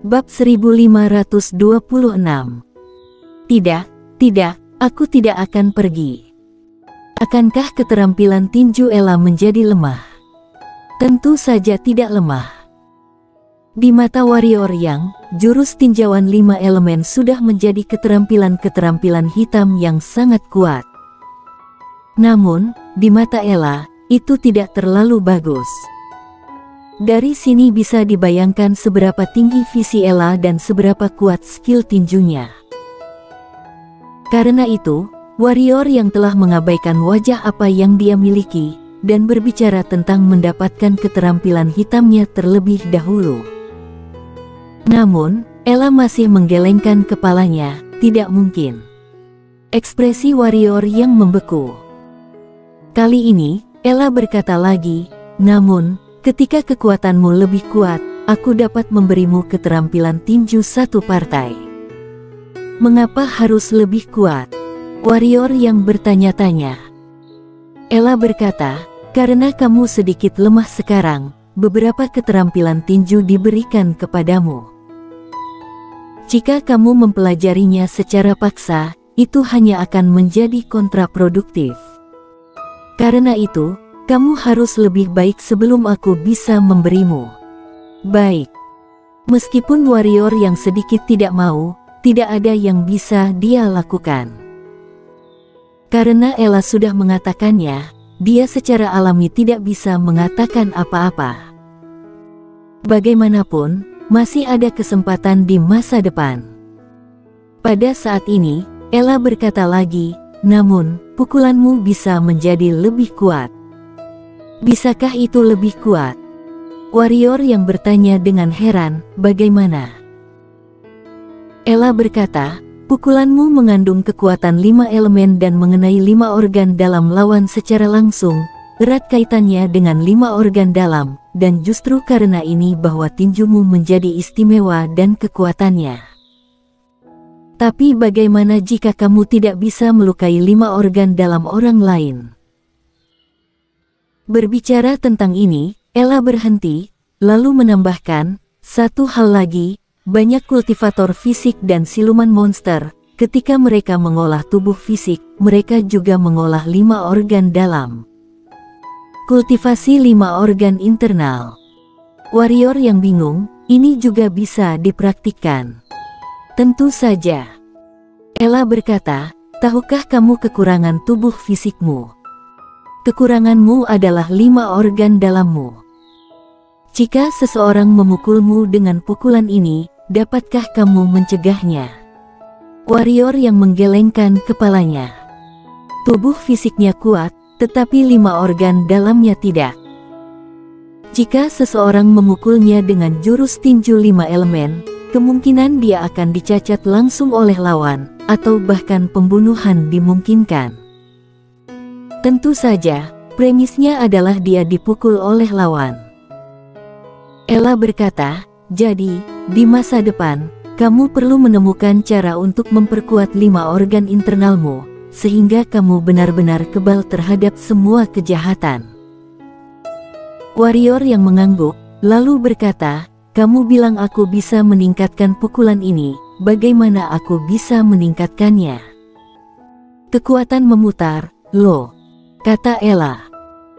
Bab 1526. Tidak, aku tidak akan pergi. Akankah keterampilan tinju Ella menjadi lemah? Tentu saja tidak lemah. Di mata warrior yang, jurus tinjauan 5 elemen sudah menjadi keterampilan hitam yang sangat kuat. Namun, di mata Ella, itu tidak terlalu bagus. Dari sini bisa dibayangkan seberapa tinggi visi Ella dan seberapa kuat skill tinjunya. Karena itu, warrior yang telah mengabaikan wajah apa yang dia miliki, dan berbicara tentang mendapatkan keterampilan hitamnya terlebih dahulu. Namun, Ella masih menggelengkan kepalanya, tidak mungkin. Ekspresi warrior yang membeku. Kali ini, Ella berkata lagi, namun, ketika kekuatanmu lebih kuat, aku dapat memberimu keterampilan tinju satu partai. Mengapa harus lebih kuat? Warrior yang bertanya-tanya. Ella berkata, karena kamu sedikit lemah sekarang, beberapa keterampilan tinju diberikan kepadamu. Jika kamu mempelajarinya secara paksa, itu hanya akan menjadi kontraproduktif. Karena itu, kamu harus lebih baik sebelum aku bisa memberimu. Baik. Meskipun warrior yang sedikit tidak mau, tidak ada yang bisa dia lakukan. Karena Ella sudah mengatakannya, dia secara alami tidak bisa mengatakan apa-apa. Bagaimanapun, masih ada kesempatan di masa depan. Pada saat ini, Ella berkata lagi, namun, pukulanmu bisa menjadi lebih kuat. Bisakah itu lebih kuat? Warrior yang bertanya dengan heran, bagaimana? Ella berkata, pukulanmu mengandung kekuatan 5 elemen dan mengenai 5 organ dalam lawan secara langsung, erat kaitannya dengan 5 organ dalam, dan justru karena ini bahwa tinjumu menjadi istimewa dan kekuatannya. Tapi bagaimana jika kamu tidak bisa melukai 5 organ dalam orang lain? Berbicara tentang ini, Ella berhenti, lalu menambahkan, satu hal lagi, banyak kultivator fisik dan siluman monster, ketika mereka mengolah tubuh fisik, mereka juga mengolah 5 organ dalam. Kultivasi 5 organ internal. Warrior yang bingung, ini juga bisa dipraktikkan. Tentu saja. Ella berkata, tahukah kamu kekurangan tubuh fisikmu? Kekuranganmu adalah 5 organ dalammu. Jika seseorang memukulmu dengan pukulan ini, dapatkah kamu mencegahnya? Warrior yang menggelengkan kepalanya. Tubuh fisiknya kuat, tetapi 5 organ dalamnya tidak. Jika seseorang memukulnya dengan jurus tinju 5 elemen, kemungkinan dia akan dicacat langsung oleh lawan, atau bahkan pembunuhan dimungkinkan. Tentu saja, premisnya adalah dia dipukul oleh lawan. Ella berkata, jadi, di masa depan, kamu perlu menemukan cara untuk memperkuat 5 organ internalmu, sehingga kamu benar-benar kebal terhadap semua kejahatan. Warrior yang mengangguk, lalu berkata, kamu bilang aku bisa meningkatkan pukulan ini, bagaimana aku bisa meningkatkannya? Kekuatan memutar, loh. Kata Ella.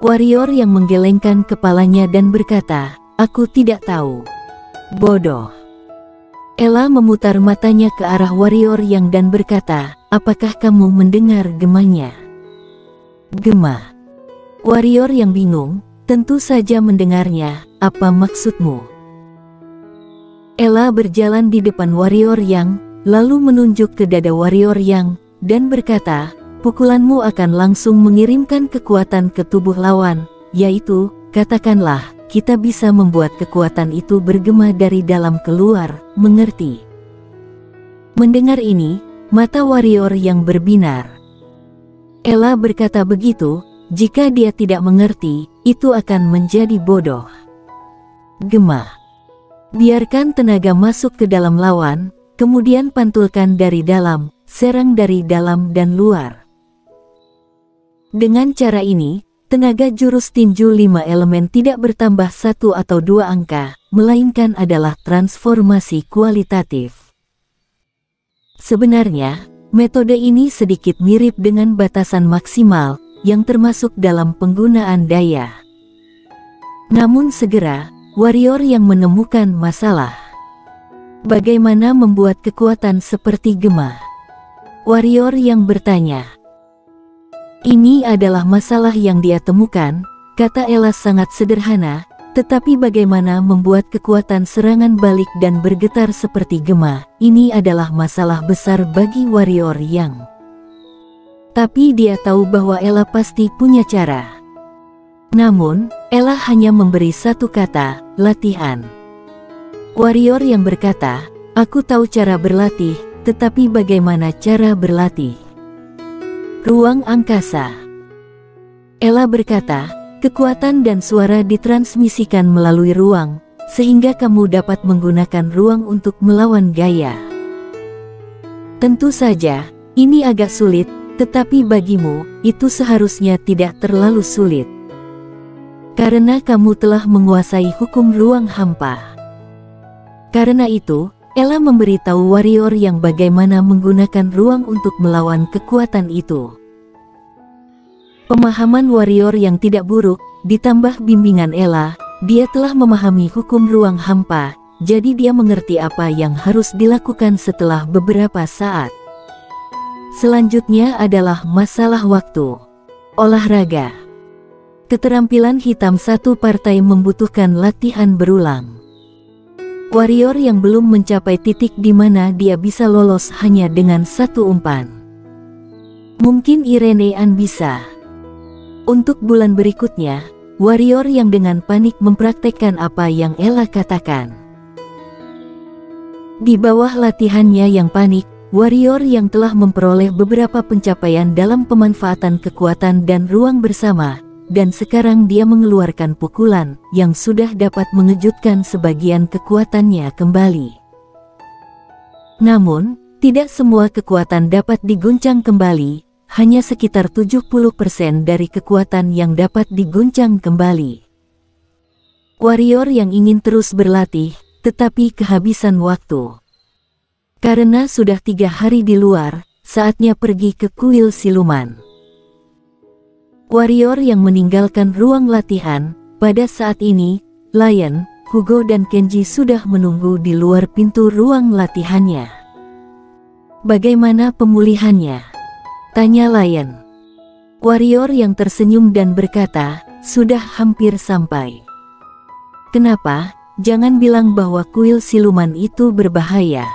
Warrior yang menggelengkan kepalanya dan berkata, aku tidak tahu. Bodoh. Ella memutar matanya ke arah warrior yang dan berkata, apakah kamu mendengar gemanya? Gema. Warrior yang bingung, tentu saja mendengarnya, apa maksudmu? Ella berjalan di depan warrior yang, lalu menunjuk ke dada warrior yang, dan berkata, pukulanmu akan langsung mengirimkan kekuatan ke tubuh lawan, yaitu, katakanlah, kita bisa membuat kekuatan itu bergema dari dalam keluar, mengerti? Mendengar ini, mata warrior yang berbinar. Ella berkata begitu, jika dia tidak mengerti, itu akan menjadi bodoh. Gema. Biarkan tenaga masuk ke dalam lawan, kemudian pantulkan dari dalam, serang dari dalam dan luar. Dengan cara ini, tenaga jurus tinju 5 elemen tidak bertambah 1 atau 2 angka, melainkan adalah transformasi kualitatif. Sebenarnya, metode ini sedikit mirip dengan batasan maksimal yang termasuk dalam penggunaan daya. Namun segera, warrior yang menemukan masalah. Bagaimana membuat kekuatan seperti gema? Warrior yang bertanya. Ini adalah masalah yang dia temukan, kata Ella sangat sederhana, tetapi bagaimana membuat kekuatan serangan balik dan bergetar seperti gema, ini adalah masalah besar bagi warrior yang. Tapi dia tahu bahwa Ella pasti punya cara. Namun, Ella hanya memberi satu kata, latihan. Warrior yang berkata, aku tahu cara berlatih, tetapi bagaimana cara berlatih? Ruang angkasa. Ella berkata, kekuatan dan suara ditransmisikan melalui ruang, sehingga kamu dapat menggunakan ruang untuk melawan gaya. Tentu saja, ini agak sulit, tetapi bagimu, itu seharusnya tidak terlalu sulit. Karena kamu telah menguasai hukum ruang hampa. Karena itu, Ella memberitahu warrior yang bagaimana menggunakan ruang untuk melawan kekuatan itu. Pemahaman warrior yang tidak buruk, ditambah bimbingan Ella, dia telah memahami hukum ruang hampa, jadi dia mengerti apa yang harus dilakukan setelah beberapa saat. Selanjutnya adalah masalah waktu. Olahraga. Keterampilan hitam satu partai membutuhkan latihan berulang. Warrior yang belum mencapai titik di mana dia bisa lolos hanya dengan satu umpan. Mungkin Irene An bisa. Untuk bulan berikutnya, warrior yang dengan panik mempraktekkan apa yang Ella katakan. Di bawah latihannya yang panik, warrior yang telah memperoleh beberapa pencapaian dalam pemanfaatan kekuatan dan ruang bersama, dan sekarang dia mengeluarkan pukulan yang sudah dapat mengejutkan sebagian kekuatannya kembali. Namun, tidak semua kekuatan dapat diguncang kembali, hanya sekitar 70% dari kekuatan yang dapat diguncang kembali. Warrior yang ingin terus berlatih, tetapi kehabisan waktu. Karena sudah 3 hari di luar, saatnya pergi ke kuil siluman. Warrior yang meninggalkan ruang latihan, pada saat ini, Lion, Hugo dan Kenji sudah menunggu di luar pintu ruang latihannya. Bagaimana pemulihannya? Tanya Lion. Warrior yang tersenyum dan berkata, sudah hampir sampai. Kenapa? Jangan bilang bahwa kuil siluman itu berbahaya.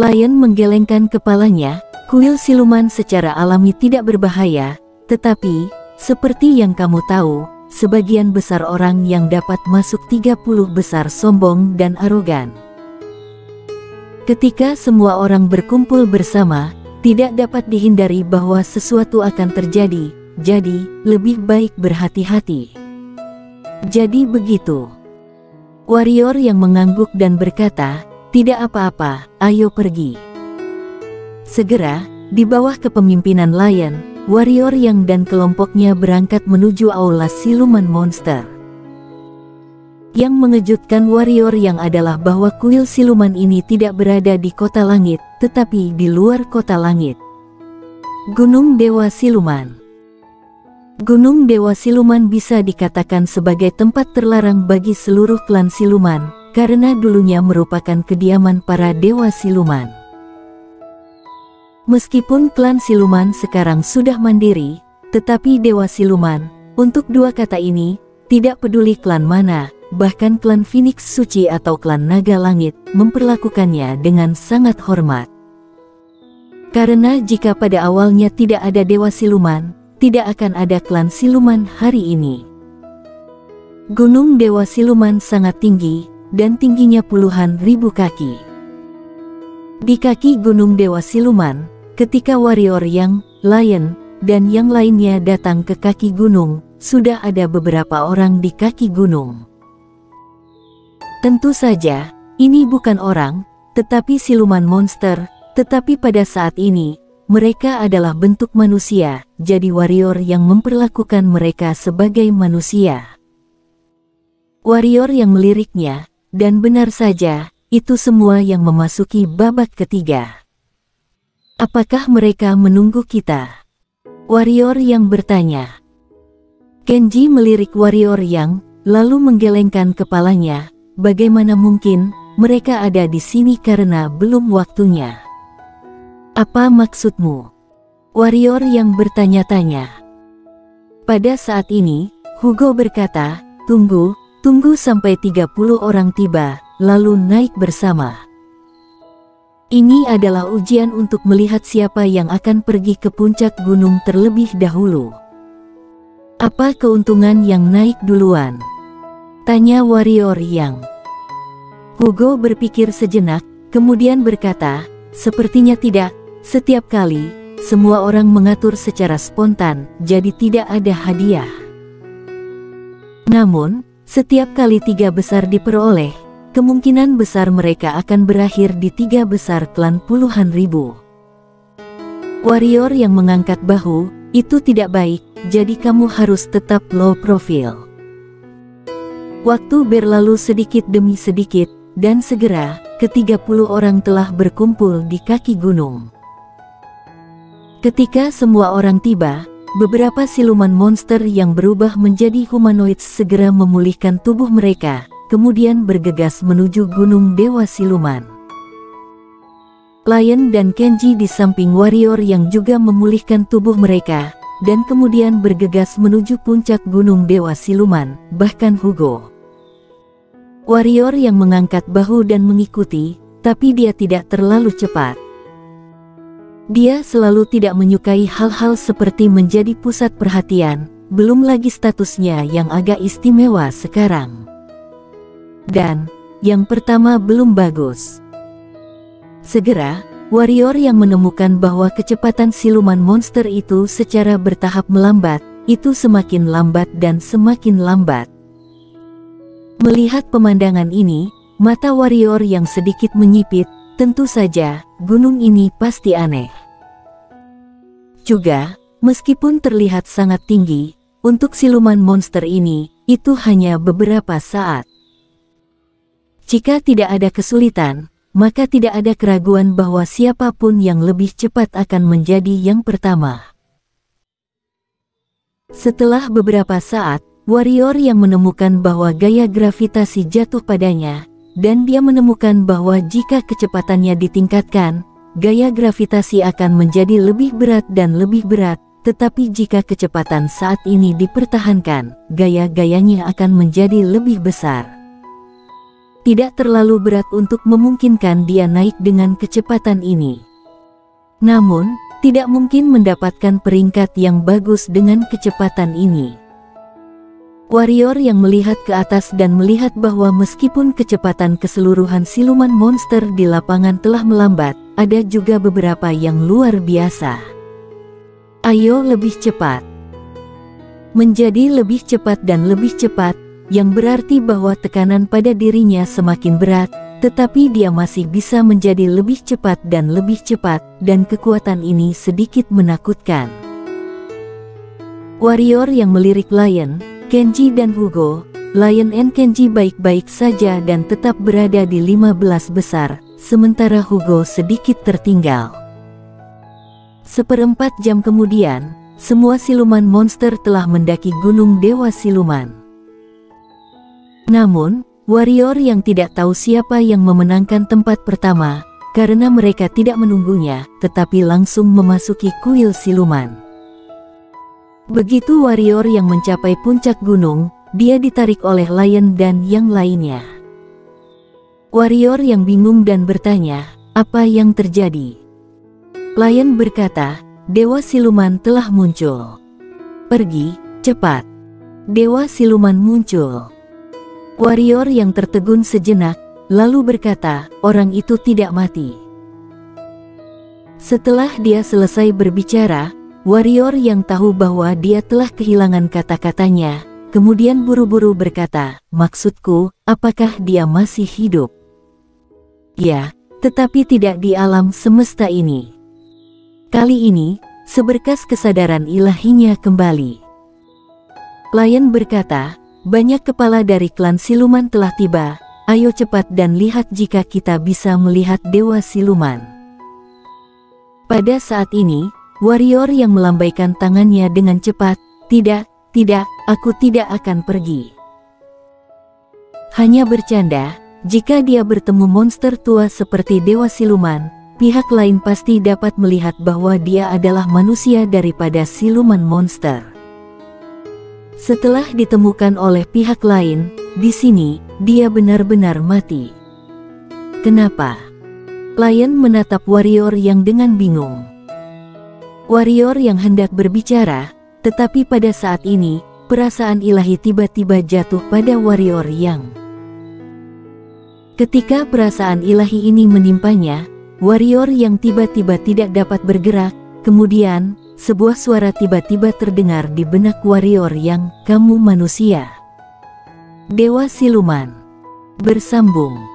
Lion menggelengkan kepalanya, kuil siluman secara alami tidak berbahaya, tetapi, seperti yang kamu tahu, sebagian besar orang yang dapat masuk 30 besar sombong dan arogan. Ketika semua orang berkumpul bersama, tidak dapat dihindari bahwa sesuatu akan terjadi, jadi lebih baik berhati-hati. Jadi begitu. Warrior yang mengangguk dan berkata, tidak apa-apa, ayo pergi. Segera, di bawah kepemimpinan Lion, warrior yang dan kelompoknya berangkat menuju aula siluman monster. Yang mengejutkan warrior yang adalah bahwa kuil siluman ini tidak berada di kota langit, tetapi di luar kota langit. Gunung Dewa Siluman. Gunung Dewa Siluman bisa dikatakan sebagai tempat terlarang bagi seluruh klan siluman, karena dulunya merupakan kediaman para dewa siluman. Meskipun klan siluman sekarang sudah mandiri, tetapi dewa siluman, untuk dua kata ini, tidak peduli klan mana, bahkan klan Phoenix Suci atau klan Naga Langit, memperlakukannya dengan sangat hormat. Karena jika pada awalnya tidak ada dewa siluman, tidak akan ada klan siluman hari ini. Gunung Dewa Siluman sangat tinggi, dan tingginya puluhan ribu kaki. Di kaki Gunung Dewa Siluman, ketika warrior yang, Lion, dan yang lainnya datang ke kaki gunung, sudah ada beberapa orang di kaki gunung. Tentu saja, ini bukan orang, tetapi siluman monster, tetapi pada saat ini, mereka adalah bentuk manusia, jadi warrior yang memperlakukan mereka sebagai manusia. Warrior yang meliriknya, dan benar saja, itu semua yang memasuki babak ketiga. Apakah mereka menunggu kita? Warrior yang bertanya. Kenji melirik warrior yang, lalu menggelengkan kepalanya. Bagaimana mungkin mereka ada di sini karena belum waktunya? Apa maksudmu? Warrior yang bertanya-tanya. Pada saat ini, Hugo berkata, tunggu sampai 30 orang tiba, lalu naik bersama. Ini adalah ujian untuk melihat siapa yang akan pergi ke puncak gunung terlebih dahulu. Apa keuntungan yang naik duluan? Tanya warrior yang. Hugo berpikir sejenak, kemudian berkata, sepertinya tidak. Setiap kali, semua orang mengatur secara spontan, jadi tidak ada hadiah. Namun, setiap kali 3 besar diperoleh, kemungkinan besar mereka akan berakhir di 3 besar klan puluhan ribu. Warrior yang mengangkat bahu, itu tidak baik, jadi kamu harus tetap low profile. Waktu berlalu sedikit demi sedikit, dan segera, ke-30 orang telah berkumpul di kaki gunung. Ketika semua orang tiba, beberapa siluman monster yang berubah menjadi humanoid segera memulihkan tubuh mereka, kemudian bergegas menuju Gunung Dewa Siluman. Lion dan Kenji di samping warrior yang juga memulihkan tubuh mereka, dan kemudian bergegas menuju puncak Gunung Dewa Siluman, bahkan Hugo. Warrior yang mengangkat bahu dan mengikuti, tapi dia tidak terlalu cepat. Dia selalu tidak menyukai hal-hal seperti menjadi pusat perhatian, belum lagi statusnya yang agak istimewa sekarang. Dan, yang pertama belum bagus. Segera, warrior yang menemukan bahwa kecepatan siluman monster itu secara bertahap melambat, itu semakin lambat dan semakin lambat. Melihat pemandangan ini, mata warrior yang sedikit menyipit, tentu saja, gunung ini pasti aneh. Juga, meskipun terlihat sangat tinggi, untuk siluman monster ini, itu hanya beberapa saat. Jika tidak ada kesulitan, maka tidak ada keraguan bahwa siapapun yang lebih cepat akan menjadi yang pertama. Setelah beberapa saat, warrior yang menemukan bahwa gaya gravitasi jatuh padanya, dan dia menemukan bahwa jika kecepatannya ditingkatkan, gaya gravitasi akan menjadi lebih berat dan lebih berat, tetapi jika kecepatan saat ini dipertahankan, gaya-gayanya akan menjadi lebih besar. Tidak terlalu berat untuk memungkinkan dia naik dengan kecepatan ini. Namun, tidak mungkin mendapatkan peringkat yang bagus dengan kecepatan ini. Warrior yang melihat ke atas dan melihat bahwa meskipun kecepatan keseluruhan siluman monster di lapangan telah melambat, ada juga beberapa yang luar biasa. Ayo lebih cepat. Menjadi lebih cepat dan lebih cepat, yang berarti bahwa tekanan pada dirinya semakin berat, tetapi dia masih bisa menjadi lebih cepat, dan kekuatan ini sedikit menakutkan. Warrior yang melirik Lion, Kenji dan Hugo, Lion and Kenji baik-baik saja dan tetap berada di 15 besar, sementara Hugo sedikit tertinggal. Seperempat jam kemudian, semua siluman monster telah mendaki Gunung Dewa Siluman. Namun, warrior yang tidak tahu siapa yang memenangkan tempat pertama, karena mereka tidak menunggunya, tetapi langsung memasuki kuil siluman. Begitu warrior yang mencapai puncak gunung, dia ditarik oleh Lion dan yang lainnya. Warrior yang bingung dan bertanya, apa yang terjadi? Lion berkata, Dewa Siluman telah muncul. Pergi, cepat. Dewa Siluman muncul. Warrior yang tertegun sejenak, lalu berkata, orang itu tidak mati. Setelah dia selesai berbicara, warrior yang tahu bahwa dia telah kehilangan kata-katanya, kemudian buru-buru berkata, maksudku, apakah dia masih hidup? Ya, tetapi tidak di alam semesta ini. Kali ini, seberkas kesadaran ilahinya kembali. Lion berkata, banyak kepala dari klan siluman telah tiba, ayo cepat dan lihat jika kita bisa melihat dewa siluman. Pada saat ini, warrior yang melambaikan tangannya dengan cepat, tidak, aku tidak akan pergi. Hanya bercanda, jika dia bertemu monster tua seperti dewa siluman, pihak lain pasti dapat melihat bahwa dia adalah manusia daripada siluman monster. Setelah ditemukan oleh pihak lain, di sini, dia benar-benar mati. Kenapa? Lion menatap warrior yang dengan bingung. Warrior yang hendak berbicara, tetapi pada saat ini, perasaan ilahi tiba-tiba jatuh pada warrior yang. Ketika perasaan ilahi ini menimpanya, warrior yang tiba-tiba tidak dapat bergerak, kemudian, sebuah suara tiba-tiba terdengar di benak warrior yang, kamu manusia. Dewa siluman. Bersambung.